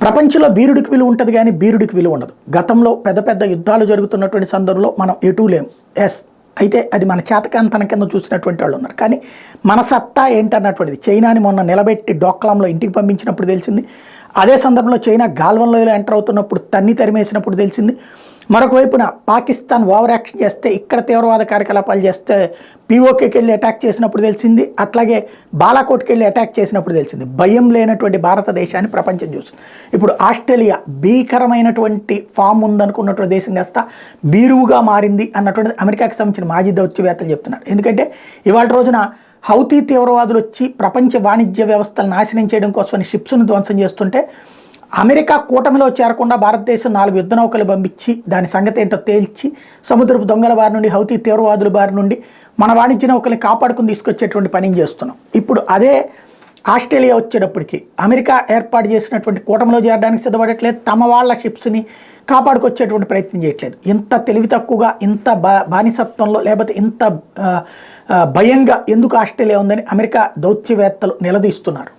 ప్రపంచంలో వీరుడికి విలువ ఉంటుంది కానీ బీరుడికి విలువ ఉండదు. గతంలో పెద్ద పెద్ద యుద్ధాలు జరుగుతున్నటువంటి సందర్భంలో మనం ఎటూ లేము. ఎస్, అయితే అది మన చేతకాంతన కింద చూసినటువంటి వాళ్ళు ఉన్నారు. కానీ మన సత్తా ఏంటన్నటువంటిది చైనాని మొన్న నిలబెట్టి డోక్లాంలో ఇంటికి పంపించినప్పుడు తెలిసింది. అదే సందర్భంలో చైనా గాల్వన్లో ఎంటర్ అవుతున్నప్పుడు తన్ని తరిమేసినప్పుడు తెలిసింది. మరొక వైపున పాకిస్తాన్ ఓవర్ యాక్షన్ చేస్తే ఇక్కడ తీవ్రవాద కార్యకలాపాలు చేస్తే పీఓకేకి వెళ్ళి అటాక్ చేసినప్పుడు తెలిసింది. అట్లాగే బాలాకోట్కి వెళ్ళి అటాక్ చేసినప్పుడు తెలిసింది. భయం లేనటువంటి భారతదేశాన్ని ప్రపంచం చూసింది. ఇప్పుడు ఆస్ట్రేలియా భీకరమైనటువంటి ఫామ్ ఉందనుకున్నటువంటి దేశం కాస్త బీరువుగా మారింది అన్నటువంటిది అమెరికాకి సంబంధించిన మాజీ దౌత్యవేత్తలు చెప్తున్నారు. ఎందుకంటే ఇవాళ రోజున హౌతీ తీవ్రవాదులు వచ్చి ప్రపంచ వాణిజ్య వ్యవస్థను నాశనం చేయడం కోసం షిప్స్ను ధ్వంసం చేస్తుంటే అమెరికా కూటమిలో చేరకుండా భారతదేశం 4 యుద్ధ నౌకలు పంపించి దాని సంగతి ఏంటో తేల్చి సముద్రపు దొంగల బారి నుండి హౌతీ తీవ్రవాదుల బారి నుండి మన వాణిజ్య నౌకల్ని కాపాడుకుని తీసుకొచ్చేటువంటి పనిని చేస్తున్నాం. ఇప్పుడు అదే ఆస్ట్రేలియా వచ్చేటప్పటికి అమెరికా ఏర్పాటు చేసినటువంటి కూటమిలో చేరడానికి సిద్ధపడట్లేదు. తమ వాళ్ళ షిప్స్ని కాపాడుకొచ్చేటువంటి ప్రయత్నం చేయట్లేదు. ఇంత తెలివి తక్కువగా, ఇంత బానిసత్వంలో లేకపోతే ఇంత భయంగా ఎందుకు ఆస్ట్రేలియా ఉందని అమెరికా దౌత్యవేత్తలు నిలదీస్తున్నారు.